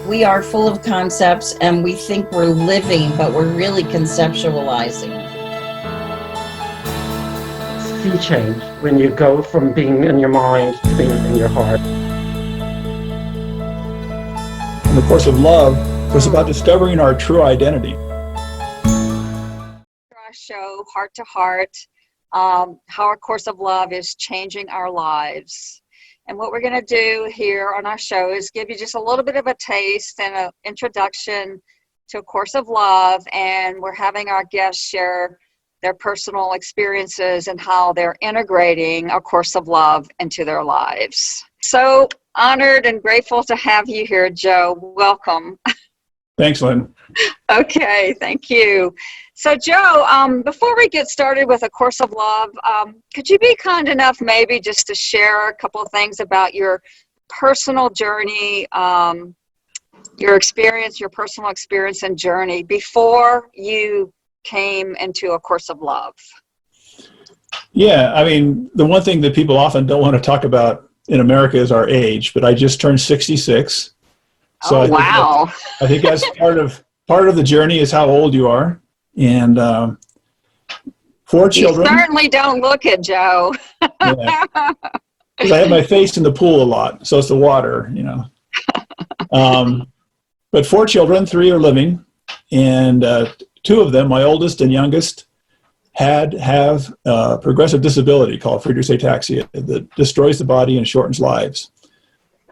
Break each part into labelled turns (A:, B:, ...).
A: We are full of concepts and we think we're living, but we're really conceptualizing.
B: Sea change when you go from being in your mind to being in your heart.
C: And the Course of Love was about discovering our true identity.
D: Our show, Heart to Heart, how our Course of Love is changing our lives. And what we're going to do here on our show is give you just a little bit of a taste and an introduction to A Course of Love. And we're having our guests share their personal experiences and how they're integrating A Course of Love into their lives. So honored and grateful to have you here, Joe. Welcome.
C: Thanks, Lynn.
D: Okay, thank you. So Joe, before we get started with A Course of Love, could you be kind enough maybe just to share a couple of things about your personal journey, your experience, your personal experience and journey before you came into A Course of Love?
C: Yeah, I mean, the one thing that people often don't want to talk about in America is our age, but I just turned 66. So
D: wow.
C: I think that's part of the journey is how old you are. And 4 children.
D: You certainly don't look it, Joe.
C: Yeah. 'Cause I have my face in the pool a lot, so it's the water, you know. But 4 children, 3 are living, and 2 of them, my oldest and youngest, have a progressive disability called Friedreich's ataxia that destroys the body and shortens lives.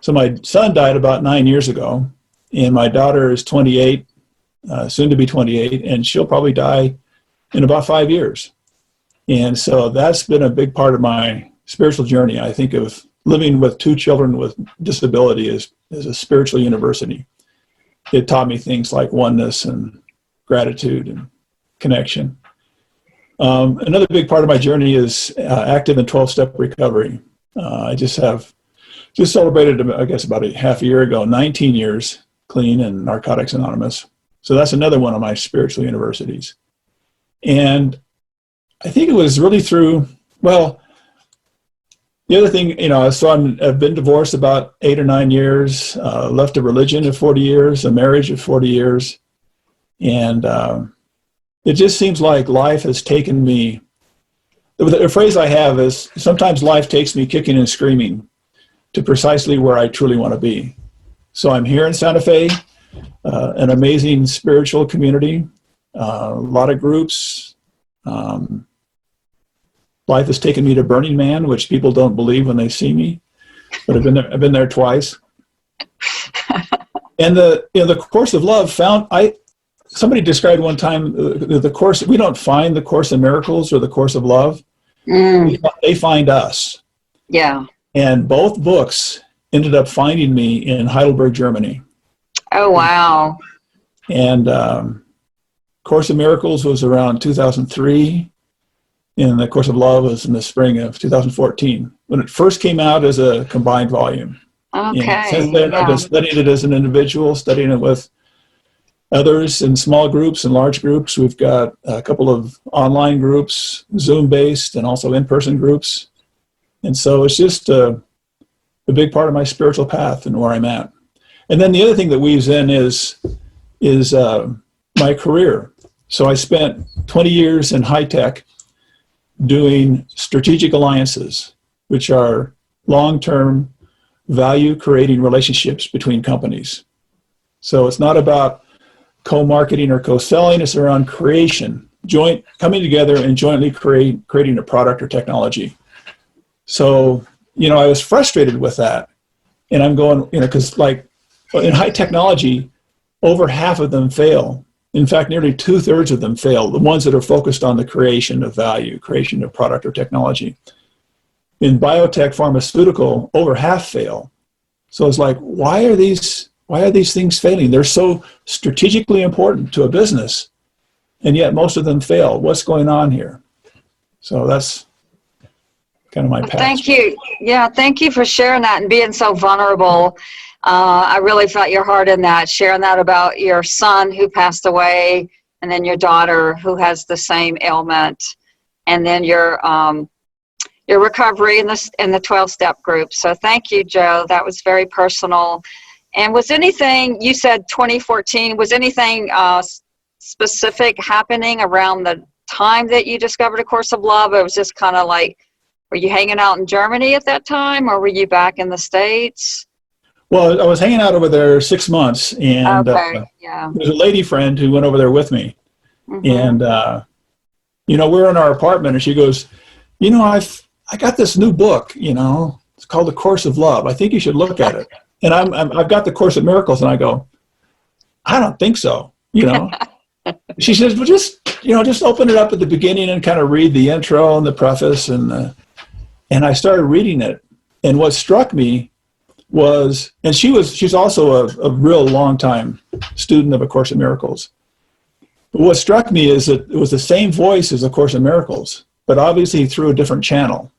C: So my son died about 9 years ago, and my daughter is 28, soon to be 28, and she'll probably die in about 5 years. And so that's been a big part of my spiritual journey. I think of living with 2 children with disability as a spiritual university. It taught me things like oneness and gratitude and connection. Another big part of my journey is active and 12-step recovery. I just celebrated, I guess, about a half a year ago, 19 years clean and Narcotics Anonymous. So that's another one of my spiritual universities. And I think it was really through, well, the other thing, you know, so I've been divorced about 8 or 9 years, left a religion of 40 years, a marriage of 40 years. And it just seems like life has taken me, the phrase I have is, sometimes life takes me kicking and screaming to precisely where I truly want to be. So I'm here in Santa Fe, an amazing spiritual community, a lot of groups. Life has taken me to Burning Man, which people don't believe when they see me, but I've been there twice. And the Course of Love somebody described one time the Course, we don't find the Course in Miracles or the Course of Love. They find us.
D: Yeah.
C: And both books ended up finding me in Heidelberg, Germany.
D: Oh, wow.
C: And Course in Miracles was around 2003, and the Course of Love was in the spring of 2014, when it first came out as a combined volume.
D: Okay.
C: And since then, I've been studying it as an individual, studying it with others in small groups and large groups. We've got a couple of online groups, Zoom-based, and also in-person groups. And so it's just a big part of my spiritual path and where I'm at. And then the other thing that weaves in is my career. So I spent 20 years in high tech doing strategic alliances, which are long-term value-creating relationships between companies. So it's not about co-marketing or co-selling, it's around creation, coming together and jointly creating a product or technology. So, you know, I was frustrated with that. And I'm going, you know, because like in high technology, over half of them fail. In fact, nearly 2/3 of them fail, the ones that are focused on the creation of value, creation of product or technology. In biotech, pharmaceutical, over half fail. So it's like, why are these things failing? They're so strategically important to a business, and yet most of them fail. What's going on here? So that's kind of my past.
D: Thank you. Yeah, thank you for sharing that and being so vulnerable. I really felt your heart in that, sharing that about your son who passed away, and then your daughter who has the same ailment, and then your recovery in the 12-step group. So thank you, Joe. That was very personal. And was anything, you said 2014, was anything specific happening around the time that you discovered A Course of Love? It was just kind of like, were you hanging out in Germany at that time, or were you back in the States?
C: Well, I was hanging out over there 6 months, and
D: Okay, yeah.
C: there's a lady friend who went over there with me.
D: Mm-hmm.
C: And, we're in our apartment, and she goes, I got this new book, it's called A Course of Love. I think you should look at it. And I've got the Course of Miracles, and I go, I don't think so, She says, well, just open it up at the beginning and kind of read the intro and the preface. And I started reading it. And what struck me was, and she's also a real long time student of A Course in Miracles. But what struck me is that it was the same voice as A Course in Miracles, but obviously through a different channel.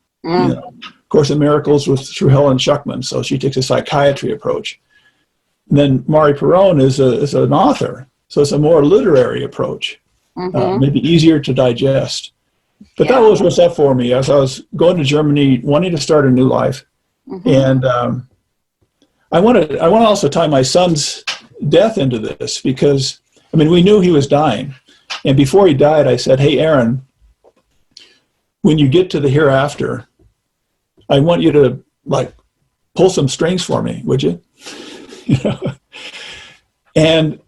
C: Course in Miracles was through Helen Schuckman, so she takes a psychiatry approach. And then Mari Perron is an author, so it's a more literary approach, maybe easier to digest. But that was what's up for me as I was going to Germany, wanting to start a new life. And I want to also tie my son's death into this, because we knew he was dying, and before he died, I said, "Hey, Aaron, when you get to the hereafter, I want you to pull some strings for me, would you?" And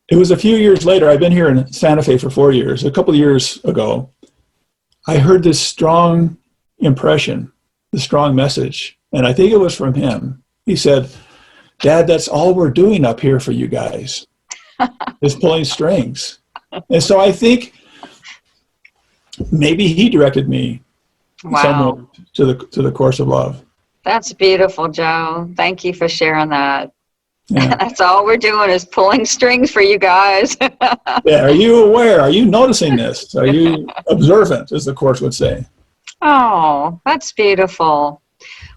C: it was a few years later. I've been here in Santa Fe for 4 years. A couple of years ago, I heard this strong impression, the strong message, and I think it was from him. He said, "Dad, that's all we're doing up here for you guys, is pulling strings." And so I think maybe he directed me somewhere to the Course of Love.
D: That's beautiful, Joe. Thank you for sharing that.
C: Yeah.
D: That's all we're doing is pulling strings for you guys.
C: Yeah. Are you aware? Are you noticing this? Are you observant, as the Course would say?
D: Oh, that's beautiful.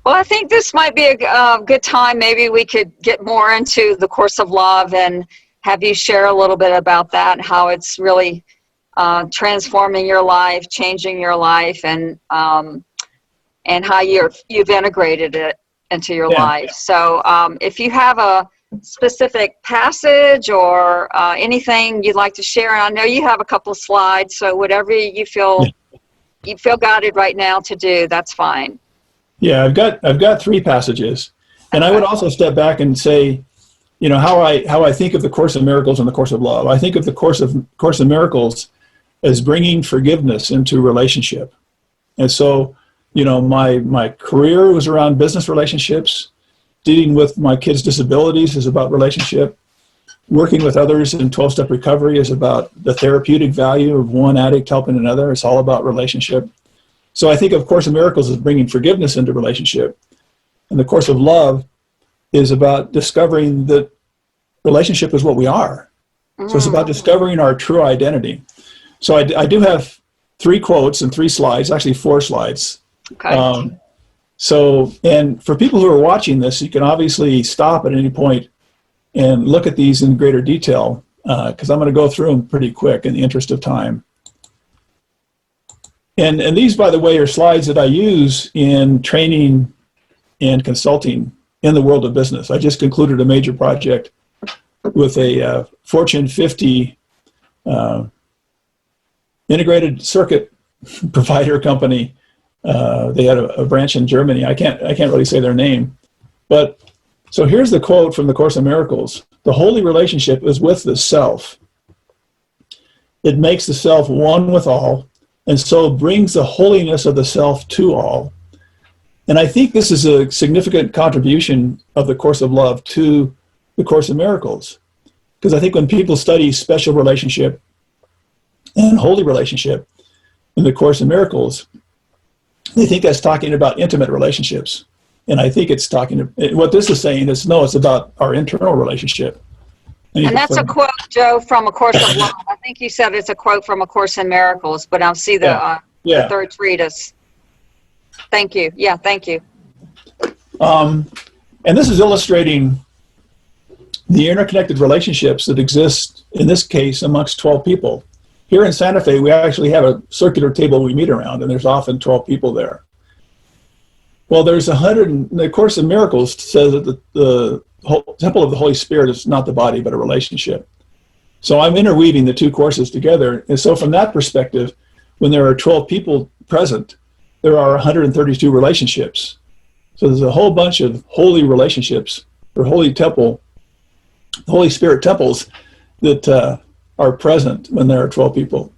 D: Well, I think this might be a good time. Maybe we could get more into the Course of Love and have you share a little bit about that and how it's really transforming your life, changing your life, and how you've integrated it into your life. So if you have a specific passage or anything you'd like to share, and I know you have a couple of slides, so whatever you feel guided right now to do, that's fine.
C: Yeah, I've got 3 passages, and I would also step back and say, how I think of the Course of Miracles and the Course of Love. I think of the Course of Miracles as bringing forgiveness into relationship, and so my career was around business relationships. Dealing with my kids' disabilities is about relationship. Working with others in 12-step recovery is about the therapeutic value of one addict helping another. It's all about relationship. So I think of Course of Miracles as bringing forgiveness into relationship. And the Course of Love is about discovering that relationship is what we are. So it's about discovering our true identity. So I do have 3 quotes and 3 slides, actually 4 slides.
D: Okay.
C: And for people who are watching this, you can obviously stop at any point and look at these in greater detail, because I'm going to go through them pretty quick in the interest of time. And these, by the way, are slides that I use in training and consulting in the world of business. I just concluded a major project with a Fortune 50 integrated circuit provider company. They had a branch in Germany. I can't really say their name, but so here's the quote from the Course of Miracles: "The holy relationship is with the self. It makes the self one with all, and so brings the holiness of the self to all." And I think this is a significant contribution of the Course of Love to the Course of Miracles, because I think when people study special relationship and holy relationship in the Course of Miracles, they think that's talking about intimate relationships. And I think it's what this is saying is, no, it's about our internal relationship.
D: And that's a quote, Joe, from A Course of Love. I think you said it's a quote from A Course in Miracles, but I'll see the third treatise. Thank you. Yeah, thank you.
C: And this is illustrating the interconnected relationships that exist, in this case, amongst 12 people. Here in Santa Fe, we actually have a circular table we meet around, and there's often 12 people there. Well, there's the Course in Miracles says that the temple of the Holy Spirit is not the body, but a relationship. So I'm interweaving the two courses together. And so from that perspective, when there are 12 people present, there are 132 relationships. So there's a whole bunch of holy relationships, or Holy Spirit temples that are present when there are 12 people.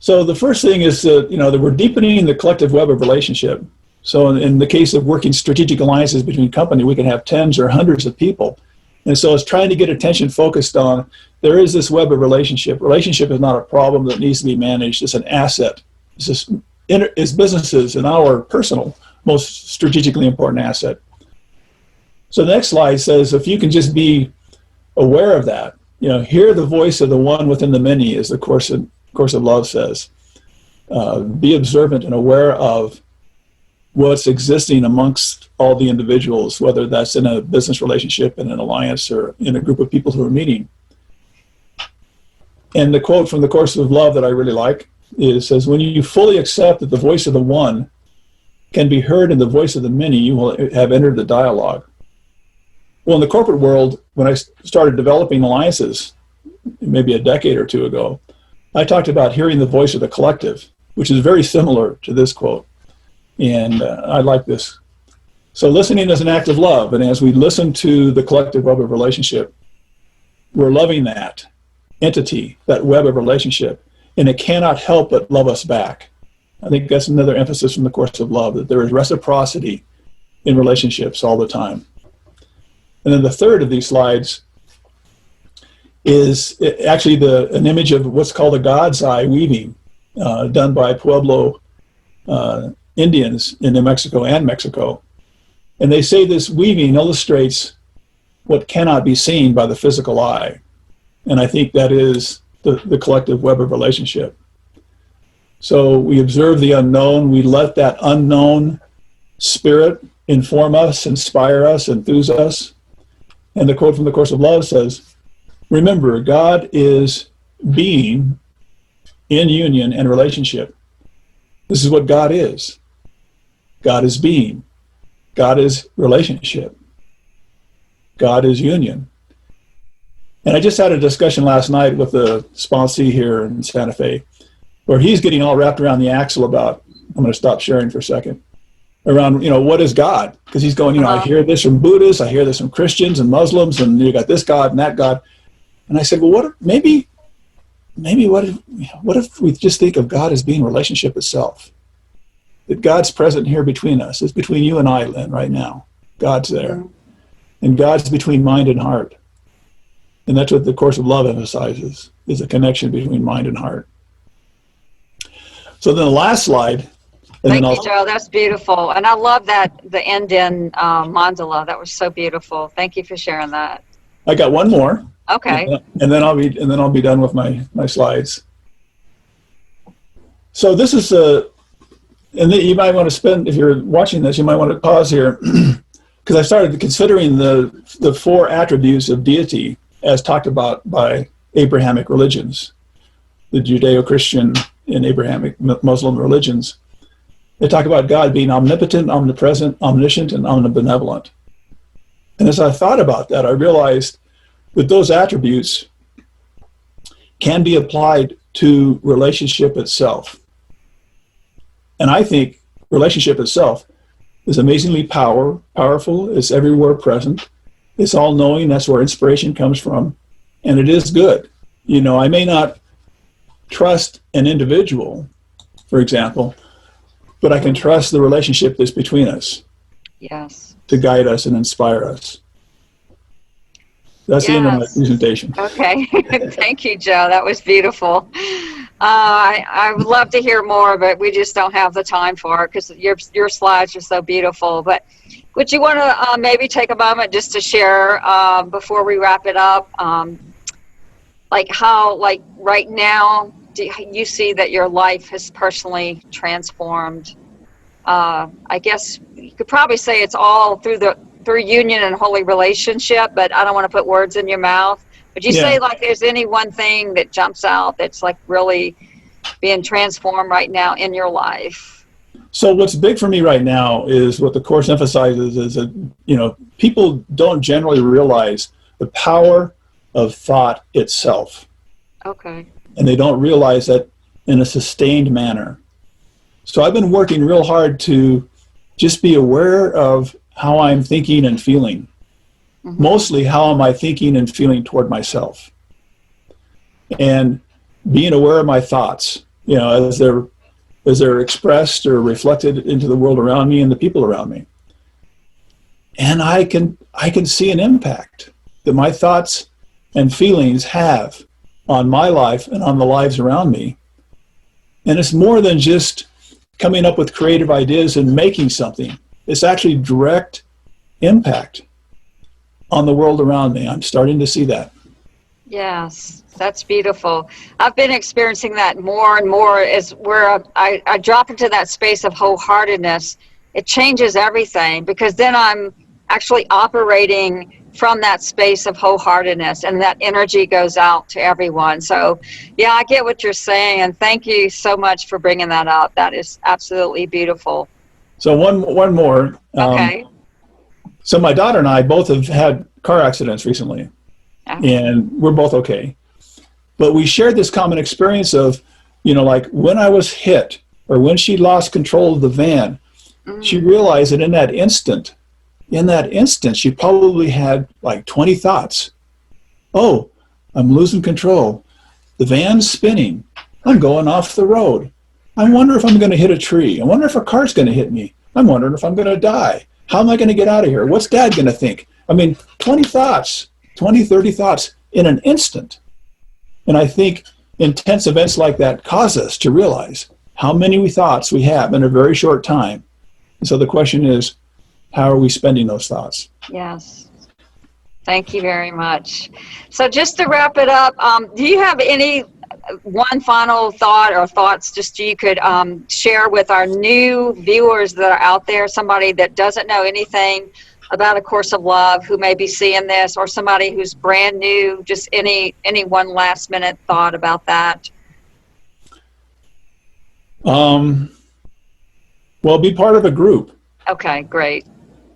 C: So the first thing is that we're deepening the collective web of relationship. So in the case of working strategic alliances between company, we can have tens or hundreds of people. And so it's trying to get attention focused on, there is this web of relationship. Relationship is not a problem that needs to be managed. It's an asset. It's businesses and our personal, most strategically important asset. So the next slide says, if you can just be aware of that, hear the voice of the one within the many, as the Course of Love says. Be observant and aware of what's existing amongst all the individuals, whether that's in a business relationship, in an alliance, or in a group of people who are meeting. And the quote from the Course of Love that I really like says, when you fully accept that the voice of the one can be heard in the voice of the many, you will have entered the dialogue. Well, in the corporate world, when I started developing alliances, maybe a decade or two ago, I talked about hearing the voice of the collective, which is very similar to this quote. And I like this. So listening is an act of love. And as we listen to the collective web of relationship, we're loving that entity, that web of relationship. And it cannot help but love us back. I think that's another emphasis from the Course of Love, that there is reciprocity in relationships all the time. And then the third of these slides is actually an image of what's called a God's eye weaving, done by Pueblo Indians in New Mexico and Mexico. And they say this weaving illustrates what cannot be seen by the physical eye. And I think that is the collective web of relationship. So we observe the unknown, we let that unknown spirit inform us, inspire us, enthuse us. And the quote from the Course of Love says, remember, God is being in union and relationship. This is what God is. God is being. God is relationship. God is union. And I just had a discussion last night with the sponsee here in Santa Fe, where he's getting all wrapped around the axle about, I'm going to stop sharing for a second, around, what is God? Because he's going, I hear this from Buddhists, I hear this from Christians and Muslims, and you got this God and that God. And I said, well, what if we just think of God as being relationship itself? That God's present here between us. It's between you and I, Lynn, right now. God's there. Mm-hmm. And God's between mind and heart. And that's what the Course of Love emphasizes, is a connection between mind and heart. So then the last slide.
D: Thank you, Joe. That's beautiful. And I love that, the Indian mandala. That was so beautiful. Thank you for sharing that.
C: I got one more.
D: Okay.
C: And then I'll be done with my slides. So this is and you might want to spend, if you're watching this, you might want to pause here, because I started considering the four attributes of deity as talked about by Abrahamic religions, the Judeo-Christian and Abrahamic Muslim religions. They talk about God being omnipotent, omnipresent, omniscient, and omnibenevolent. And as I thought about that, I realized that those attributes can be applied to relationship itself. And I think relationship itself is amazingly powerful. It's everywhere present. It's all-knowing. That's where inspiration comes from. And it is good. I may not trust an individual, for example, but I can trust the relationship that's between us. Yes. To guide us and inspire us. That's the end of my presentation.
D: Okay. Thank you, Joe. That was beautiful. I would love to hear more, but we just don't have the time for it because your slides are so beautiful. But would you want to maybe take a moment just to share before we wrap it up, how right now do you see that your life has personally transformed? I guess you could probably say it's all through union and holy relationship, but I don't want to put words in your mouth. Would you say there's any one thing that jumps out that's really being transformed right now in your life?
C: So what's big for me right now is what the course emphasizes is that, people don't generally realize the power of thought itself.
D: Okay.
C: And they don't realize that in a sustained manner. So I've been working real hard to just be aware of how I'm thinking and feeling.
D: Mm-hmm.
C: Mostly, how am I thinking and feeling toward myself? And being aware of my thoughts, as they're expressed or reflected into the world around me and the people around me. And I can see an impact that my thoughts and feelings have on my life and on the lives around me. And it's more than just coming up with creative ideas and making something. It's actually direct impact on the world around me. I'm starting to see that.
D: Yes, that's beautiful. I've been experiencing that more and more as where I drop into that space of wholeheartedness. It changes everything because then I'm actually operating from that space of wholeheartedness, and that energy goes out to everyone. So yeah, I get what you're saying, and thank you so much for bringing that up. That is absolutely beautiful.
C: So one more.
D: Okay.
C: So my daughter and I both have had car accidents recently, and we're both okay. But we shared this common experience of, like when I was hit or when she lost control of the van, she realized that in that instant, she probably had like 20 thoughts. Oh, I'm losing control. The van's spinning. I'm going off the road. I wonder if I'm going to hit a tree. I wonder if a car's going to hit me. I'm wondering if I'm going to die. How am I going to get out of here? What's Dad going to think? 20 thoughts, 20, 30 thoughts in an instant. And I think intense events like that cause us to realize how many thoughts we have in a very short time. And so the question is, how are we spending those thoughts?
D: Yes. Thank you very much. So just to wrap it up, do you have any one final thought or thoughts just you could share with our new viewers that are out there, somebody that doesn't know anything about A Course of Love who may be seeing this, or somebody who's brand new, just any one last minute thought about that?
C: Well, be part of a group.
D: Okay, great.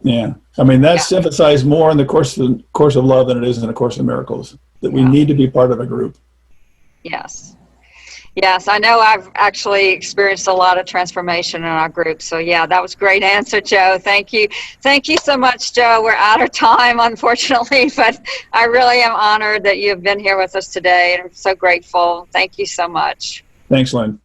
C: Yeah. That's emphasized more in the course of Love than it is in A Course in Miracles, that we need to be part of a group.
D: Yes. Yes, I know I've actually experienced a lot of transformation in our group. So yeah, that was a great answer, Joe. Thank you. Thank you so much, Joe. We're out of time, unfortunately, but I really am honored that you've been here with us today, and I'm so grateful. Thank you so much.
C: Thanks, Lynn.